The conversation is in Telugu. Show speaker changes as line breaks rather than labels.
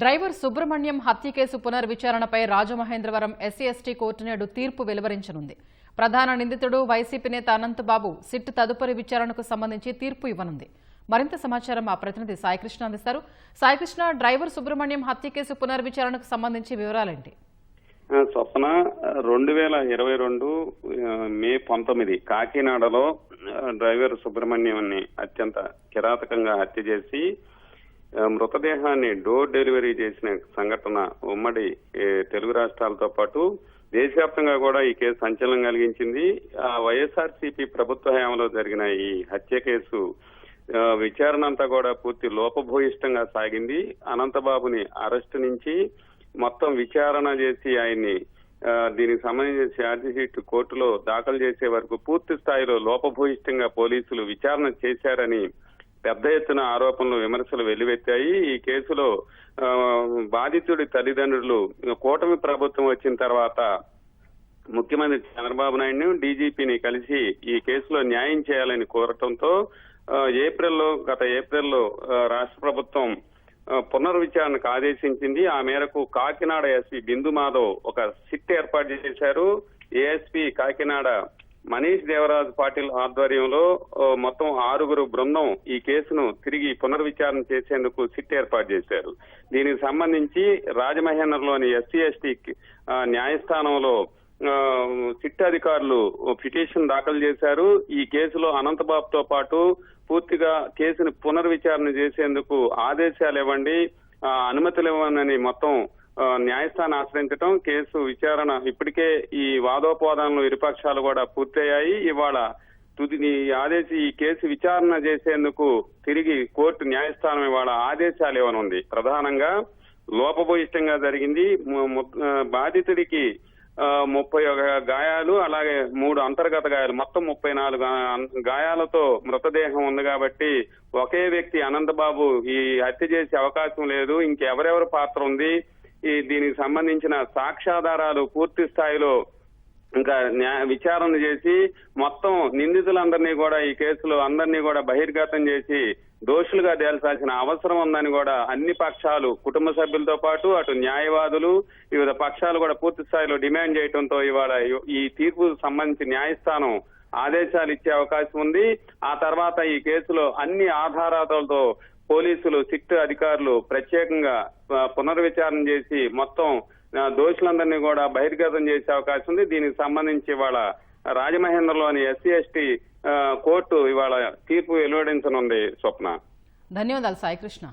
డ్రైవర్ సుబ్రహ్మణ్యం హత్య కేసు పునర్విచారణపై రాజమహేంద్రవరం ఎస్సీ ఎస్టీ కోర్టు నేడు తీర్పు వెలువరించనుంది. ప్రధాన నిందితుడు వైసీపీ నేత అనంతబాబు సిట్ తదుపరి విచారణకు సంబంధించి తీర్పు ఇవ్వనుంది. మరింత సమాచారం మా ప్రతినిధి సాయికృష్ణ అందిస్తారు. సాయికృష్ణ, డ్రైవర్ సుబ్రహ్మణ్యం హత్య కేసు పునర్విచారణకు సంబంధించి వివరాలేంటి?
స్వప్న 2022 మే 19 కాకినాడలో డ్రైవర్ సుబ్రహ్మణ్యాన్ని అత్యంత కిరాతకంగా హత్య చేసి మృతదేహాన్ని డోర్ డెలివరీ చేసిన సంఘటన ఉమ్మడి తెలుగు రాష్ట్రాలతో పాటు దేశవ్యాప్తంగా కూడా ఈ కేసు సంచలనం కలిగించింది. వైఎస్ఆర్సీపీ ప్రభుత్వ హయాంలో జరిగిన ఈ హత్య కేసు విచారణ అంతా కూడా పూర్తి లోపభూయిష్టంగా సాగింది. అనంతబాబుని అరెస్టు నుంచి మొత్తం విచారణ చేసి ఆయన్ని దీనికి సంబంధించి ఛార్జిషీట్ కోర్టులో దాఖలు చేసే వరకు పూర్తి స్థాయిలో లోపభూయిష్టంగా పోలీసులు విచారణ చేశారని పెద్ద ఎత్తున ఆరోపణలు, విమర్శలు వెల్లువెత్తాయి. ఈ కేసులో బాధితుడి తల్లిదండ్రులు కూటమి ప్రభుత్వం వచ్చిన తర్వాత ముఖ్యమంత్రి చంద్రబాబు నాయుడును, డీజీపీని కలిసి ఈ కేసులో న్యాయం చేయాలని కోరటంతో గత ఏప్రిల్లో రాష్ట్ర ప్రభుత్వం పునర్విచారణకు ఆదేశించింది. ఆ మేరకు కాకినాడ ఎస్పీ బిందు మాధవ్ ఒక సిట్ ఏర్పాటు చేశారు. ఏఎస్పీ కాకినాడ మనీష్ దేవరాజ్ పాటిల్ ఆధ్వర్యంలో మొత్తం 6 బృందం ఈ కేసును తిరిగి పునర్విచారణ చేసేందుకు సిట్ ఏర్పాటు చేశారు. దీనికి సంబంధించి రాజమహేంద్రలోని ఎస్సీ ఎస్టీ న్యాయస్థానంలో సిట్ అధికారులు పిటిషన్ దాఖలు చేశారు. ఈ కేసులో అనంతబాబుతో పాటు పూర్తిగా కేసును పునర్విచారణ చేసేందుకు ఆదేశాలు ఇవ్వండి, అనుమతులు ఇవ్వనని మొత్తం న్యాయస్థానం ఆశ్రయించడం, కేసు విచారణ ఇప్పటికే ఈ వాదోపవాదాలను ఇరుపక్షాలు కూడా పూర్తయ్యాయి. ఇవాళ ఈ కేసు విచారణ చేసేందుకు తిరిగి కోర్టు న్యాయస్థానం ఇవాళ ఆదేశాలు ఇవ్వనుంది. ప్రధానంగా లోపభూయిష్టంగా జరిగింది. బాధితుడికి 31 గాయాలు, అలాగే 3 అంతర్గత గాయాలు, మొత్తం 34 గాయాలతో మృతదేహం ఉంది. కాబట్టి ఒకే వ్యక్తి అనంతబాబు ఈ హత్య చేసే అవకాశం లేదు. ఇంకెవరెవరి పాత్ర ఉంది, దీనికి సంబంధించిన సాక్ష్యాధారాలు పూర్తి స్థాయిలో ఇంకా విచారణ చేసి మొత్తం నిందితులందరినీ కూడా ఈ కేసులో అందరినీ కూడా బహిర్గతం చేసి దోషులుగా తేల్చాల్సిన అవసరం ఉందని కూడా అన్ని పక్షాలు, కుటుంబ సభ్యులతో పాటు అటు న్యాయవాదులు, వివిధ పక్షాలు కూడా పూర్తి స్థాయిలో డిమాండ్ చేయడంతో ఇవాళ ఈ తీర్పుకు సంబంధించి న్యాయస్థానం ఆదేశాలు ఇచ్చే అవకాశం ఉంది. ఆ తర్వాత ఈ కేసులో అన్ని ఆధారాలతో పోలీసులు, సిట్ అధికారులు ప్రత్యేకంగా పునర్విచారణ చేసి మొత్తం దోషులందరినీ కూడా బహిర్గతం చేసే అవకాశం ఉంది. దీనికి సంబంధించి ఇవాళ రాజమహేంద్రలోని ఎస్సీ ఎస్టీ కోర్టు ఇవాళ తీర్పు వెలువడించనుంది. స్వప్న,
ధన్యవాదాలు సాయికృష్ణ.